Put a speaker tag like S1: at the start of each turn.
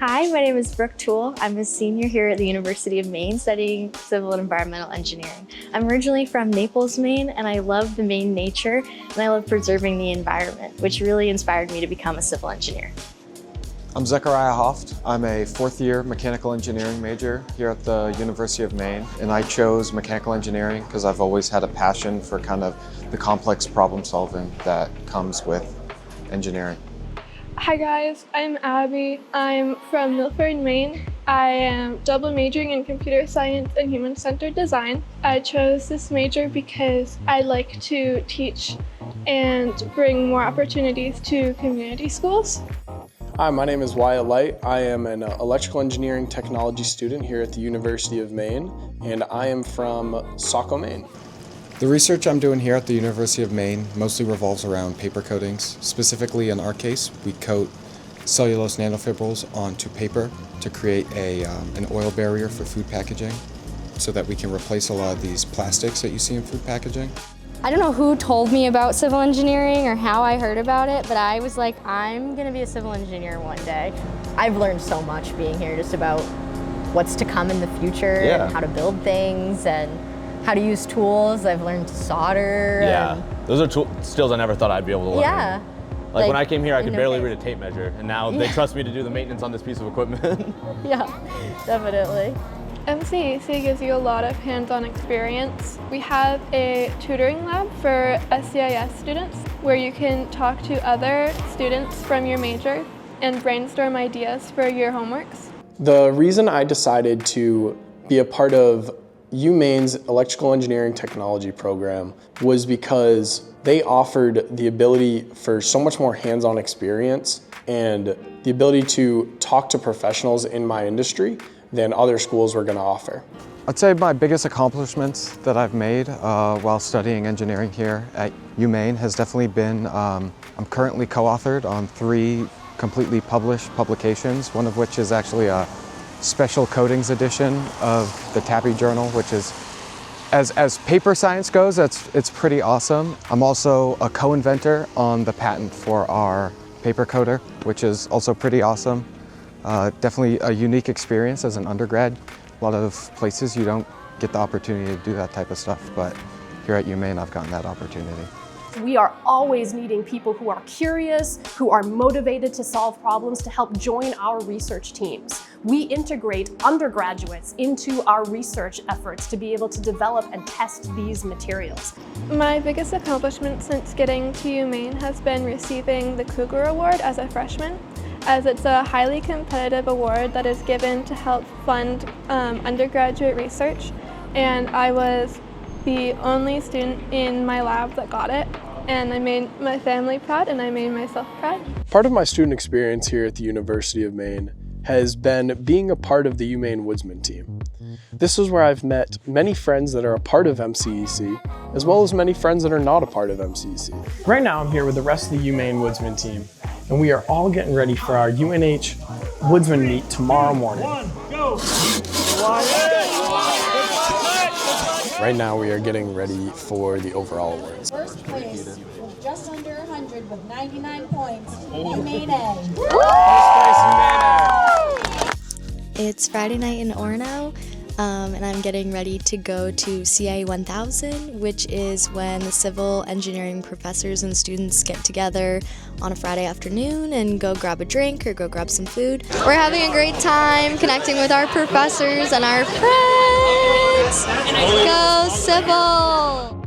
S1: Hi, my name is Brooke Toole. I'm a senior here at the University of Maine studying civil and environmental engineering. I'm originally from Naples, Maine, and I love the Maine nature and I love preserving the environment, which really inspired me to become a civil engineer.
S2: I'm Zechariah Hoft. I'm a fourth-year mechanical engineering major here at the University of Maine, and I chose mechanical engineering because I've always had a passion for kind of the complex problem solving that comes with engineering.
S3: Hi guys, I'm Abby. I'm from Milford, Maine. I am double majoring in computer science and human-centered design. I chose this major because I like to teach and bring more opportunities to community schools.
S4: Hi, my name is Wyatt Light. I am an electrical engineering technology student here at the University of Maine, and I am from Saco, Maine.
S2: The research I'm doing here at the University of Maine mostly revolves around paper coatings. Specifically, in our case, we coat cellulose nanofibrils onto paper to create an oil barrier for food packaging so that we can replace a lot of these plastics that you see in food packaging.
S5: I don't know who told me about civil engineering or how I heard about it, but I was like, I'm gonna be a civil engineer one day.
S6: I've learned so much being here just about what's to come in the future and how to build things and how to use tools. I've learned to solder.
S7: Yeah, those are skills I never thought I'd be able to learn.
S6: Yeah.
S7: Like when I came here, I could barely read a tape measure, and now they trust me to do the maintenance on this piece of equipment.
S6: Yeah, definitely.
S3: MCEC gives you a lot of hands-on experience. We have a tutoring lab for SCIS students where you can talk to other students from your major and brainstorm ideas for your homeworks.
S4: The reason I decided to be a part of UMaine's electrical engineering technology program was because they offered the ability for so much more hands-on experience and the ability to talk to professionals in my industry than other schools were going to offer.
S2: I'd say my biggest accomplishments that I've made while studying engineering here at UMaine has definitely been, I'm currently co-authored on 3 completely published publications, one of which is actually a special coatings edition of the TAPI journal, which is, as paper science goes, it's pretty awesome. I'm also a co-inventor on the patent for our paper coater, which is also pretty awesome. Definitely a unique experience as an undergrad. A lot of places you don't get the opportunity to do that type of stuff, but here at UMaine I've gotten that opportunity.
S8: We are always needing people who are curious, who are motivated to solve problems to help join our research teams. We integrate undergraduates into our research efforts to be able to develop and test these materials.
S3: My biggest accomplishment since getting to UMaine has been receiving the Cougar Award as a freshman, as it's a highly competitive award that is given to help fund undergraduate research, and I was the only student in my lab that got it, and I made my family proud and I made myself proud.
S4: Part of my student experience here at the University of Maine has been being a part of the UMaine Woodsman team. This is where I've met many friends that are a part of MCEC, as well as many friends that are not a part of MCEC. Right now I'm here with the rest of the UMaine Woodsman team, and we are all getting ready for our UNH Woodsman meet tomorrow morning. Right now we are getting ready for the overall awards.
S9: First place with just under 100 with 99 points, UMaine.
S1: It's Friday night in Orono, and I'm getting ready to go to CA 1000, which is when the civil engineering professors and students get together on a Friday afternoon and go grab a drink or go grab some food. We're having a great time connecting with our professors and our friends. Go Civil!